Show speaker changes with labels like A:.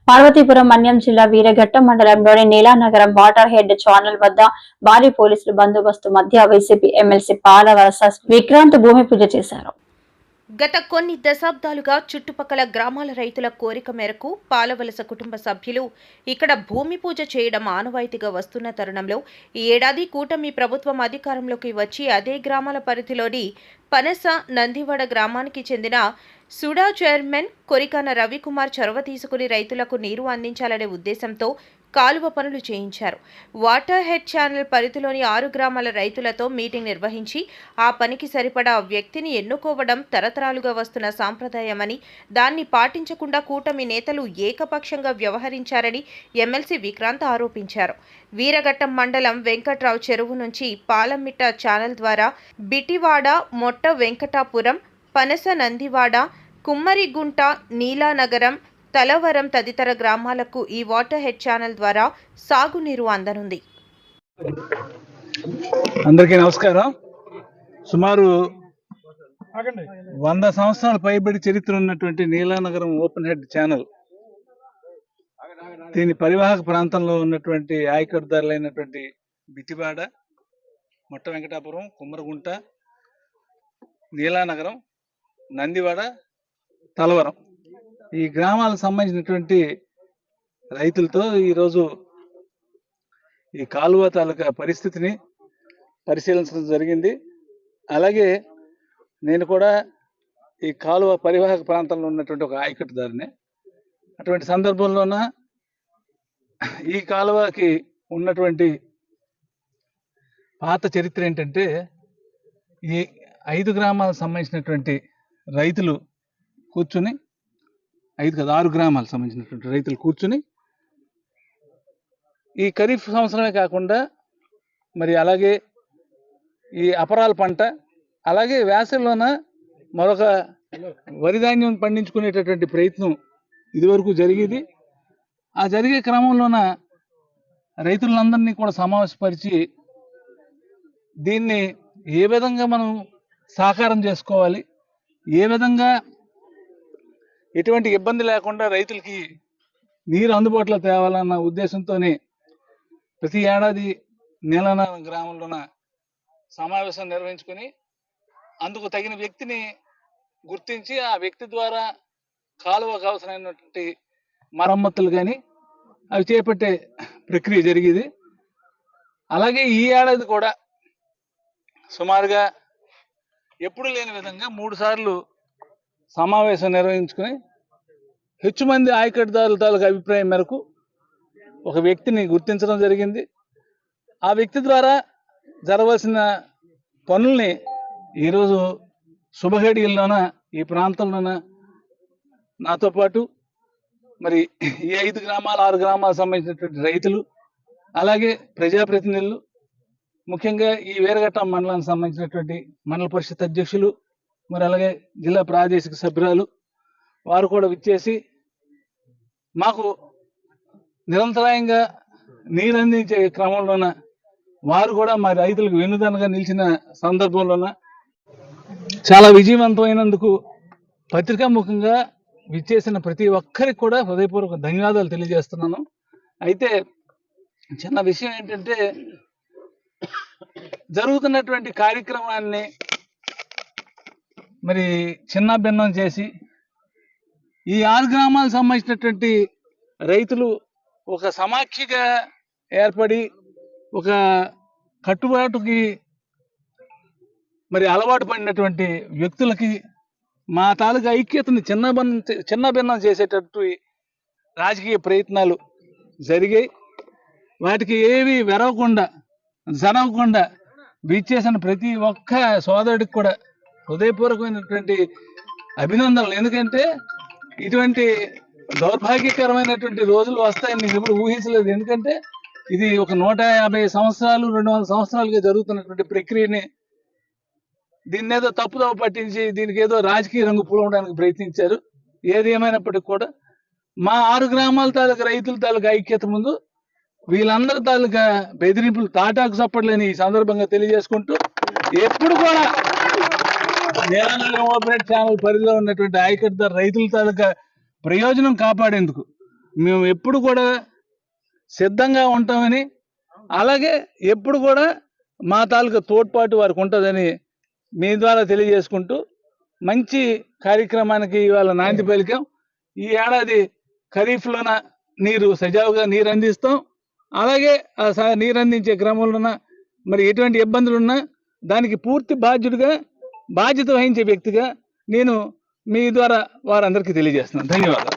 A: పార్వతీపురం మన్యం జిల్లా వీరఘట్టం మండలంలోని నీలానగరం water head channel వద్ద భారీ పోలీసులు బందోబస్తు మధ్య వైసీపీ ఎమ్మెల్సీ పాలవలస విక్రాంత్ భూమి పూజ చేశారు.
B: గత కొన్ని దశాబ్దాలుగా చుట్టుపక్కల గ్రామాల రైతుల కోరిక మేరకు పాలవలస కుటుంబ సభ్యులు ఇక్కడ భూమి పూజ చేయడం ఆనవాయితీగా వస్తున్న తరుణంలో ఈ ఏడాది కూటమి ప్రభుత్వం అధికారంలోకి వచ్చి అదే గ్రామాల పరిధిలోని పనస నందివాడ గ్రామానికి చెందిన సుడా చైర్మన్ కొరికాన రవికుమార్ చొరవ తీసుకుని రైతులకు నీరు అందించాలనే ఉద్దేశంతో కాలువ పనులు చేయించారు. వాటర్ హెడ్ ఛానల్ పరిధిలోని 6 గ్రామాల రైతులతో మీటింగ్ నిర్వహించి ఆ పనికి సరిపడా వ్యక్తిని ఎన్నుకోవడం తరతరాలుగా వస్తున్న సాంప్రదాయమని, దాన్ని పాటించకుండా కూటమి నేతలు ఏకపక్షంగా వ్యవహరించారని ఎమ్మెల్సీ విక్రాంత్ ఆరోపించారు. వీరఘట్టం మండలం వెంకట్రావు చెరువు నుంచి పాలమిట్ట ఛానల్ ద్వారా బిటివాడ, మొట్ట వెంకటాపురం, పనస నందివాడ, కుమ్మరిగుంట, నీలానగరం, తలవరం తదితర గ్రామాలకు ఈ వాటర్ హెడ్ ఛానల్ ద్వారా సాగునీరు అందనుంది.
C: అందరికీ నమస్కారం. సుమారు 100 సంవత్సరాల పైబడి చరిత్ర ఉన్నటువంటి నీలానగరం ఓపెన్ హెడ్ ఛానల్, దీని పరివాహక ప్రాంతంలో ఉన్నటువంటి ఆయకట్టుదారులైనటువంటి బిటివాడ, మొట్ట వెంకటాపురం, కుమ్మరగుంట, నీలానగరం, నందివాడ, తలవరం ఈ గ్రామాలకు సంబంధించినటువంటి రైతులతో ఈరోజు ఈ కాలువ తాలూకా పరిస్థితిని పరిశీలించడం జరిగింది. అలాగే నేను కూడా ఈ కాలువ పరివాహక ప్రాంతంలో ఉన్నటువంటి ఒక ఆయకట్టుదారునే. అటువంటి సందర్భంలోన ఈ కాలువకి ఉన్నటువంటి పాత చరిత్ర ఏంటంటే, ఈ 5 గ్రామాలకు సంబంధించినటువంటి రైతులు కూర్చుని 6 గ్రామాలకు సంబంధించినటువంటి రైతులు కూర్చుని ఈ ఖరీఫ్ సంవత్సరమే కాకుండా మరి అలాగే ఈ అపరాల పంట, అలాగే వేసవిలోన మరొక వరి ధాన్యం పండించుకునేటటువంటి ప్రయత్నం ఇదివరకు జరిగేది. ఆ జరిగే క్రమంలోన రైతులందరినీ కూడా సమావేశపరిచి దీన్ని ఏ విధంగా మనం సాకారం చేసుకోవాలి, ఏ విధంగా ఎటువంటి ఇబ్బంది లేకుండా రైతులకి నీరు అందుబాటులో తేవాలన్న ఉద్దేశంతోనే ప్రతి ఏడాది నీలానగరం గ్రామంలోన సమావేశం నిర్వహించుకొని అందుకు తగిన వ్యక్తిని గుర్తించి ఆ వ్యక్తి ద్వారా కాలువకు అవసరమైనటువంటి మరమ్మతులు కానీ అవి చేపట్టే ప్రక్రియ జరిగేది. అలాగే ఈ ఏడాది కూడా సుమారుగా ఎప్పుడు లేని విధంగా 3 సార్లు సమావేశం నిర్వహించుకుని ಹೆಚ್ಚು మంది ఆయకట్టుదారుల తాలూకా అభిప్రాయం మేరకు ఒక వ్యక్తిని గుర్తించడం జరిగింది. ఆ వ్యక్తి ద్వారా జరగవలసిన పనుల్ని ఈరోజు శుభఘడియల్లోన ఈ ప్రాంతంలోన నాతో పాటు మరి ఈ 5 గ్రామాలు 6 గ్రామాలకు సంబంధించినటువంటి రైతులు, అలాగే ప్రజాప్రతినిధులు, ముఖ్యంగా ఈ వీరఘట్టం మండలానికి సంబంధించినటువంటి మండల పరిషత్ అధ్యక్షులు, మరి అలాగే జిల్లా ప్రాదేశిక సభ్యురాలు వారు కూడా విచ్చేసి మాకు నిరంతరాయంగా నీరు అందించే క్రమంలోన వారు కూడా మా రైతులకు వెన్నుదన్నుగా నిలిచిన సందర్భంలోన చాలా విజయవంతమైనందుకు పత్రికాముఖంగా విచ్చేసిన ప్రతి ఒక్కరికి కూడా హృదయపూర్వక ధన్యవాదాలు తెలియజేస్తున్నాను. అయితే చిన్న విషయం ఏంటంటే, జరుగుతున్నటువంటి కార్యక్రమాన్ని మరి చిన్న భిన్నం చేసి ఈ 6 గ్రామాలకు సంబంధించినటువంటి రైతులు ఒక సమాఖ్యగా ఏర్పడి ఒక కట్టుబాటుకి మరి అలవాటు పడినటువంటి వ్యక్తులకి మా తాలూకా ఐక్యతని చిన్న భిన్నం చేసేటట్టు రాజకీయ ప్రయత్నాలు జరిగాయి. వాటికి ఏవి వెరవకుండా జరగకుండా విచ్చేసిన ప్రతి ఒక్క సోదరుడికి కూడా హృదయపూర్వకమైనటువంటి అభినందనలు. ఎందుకంటే ఇటువంటి దౌర్భాగ్యకరమైనటువంటి రోజులు వస్తాయని నేను ఎప్పుడు ఊహించలేదు. ఎందుకంటే ఇది ఒక 150 సంవత్సరాలు 200 సంవత్సరాలుగా జరుగుతున్నటువంటి ప్రక్రియని దీన్ని ఏదో తప్పుదోవ పట్టించి దీనికి ఏదో రాజకీయ రంగు పూలవడానికి ప్రయత్నించారు. ఏది ఏమైనప్పటికీ కూడా మా 6 గ్రామాల తాలూకా రైతుల తాలూకా ఐక్యత ముందు వీళ్ళందరి తాలూకా బెదిరింపులు తాటాకు చప్పట్లేని ఈ సందర్భంగా తెలియజేసుకుంటూ, ఎప్పుడు కూడా నీలానగరం ఓపెన్ ఛానల్ పరిధిలో ఉన్నటువంటి ఆయకట్టుదారు రైతుల తాలూకా ప్రయోజనం కాపాడేందుకు మేము ఎప్పుడు కూడా సిద్ధంగా ఉంటామని, అలాగే ఎప్పుడు కూడా మా తాలూకా తోడ్పాటు వారికి ఉంటుందని మీ ద్వారా తెలియజేసుకుంటూ మంచి కార్యక్రమానికి ఇవాళ నాంది పలికాం. ఈ ఏడాది ఖరీఫ్లోన నీరు సజావుగా నీరు అందిస్తాం. అలాగే ఆ నీరు అందించే క్రమంలోన మరి ఎటువంటి ఇబ్బందులున్నా దానికి పూర్తి బాధ్యత వహించే వ్యక్తిగా నేను మీ ద్వారా వారందరికీ తెలియజేస్తున్నాను. ధన్యవాదాలు.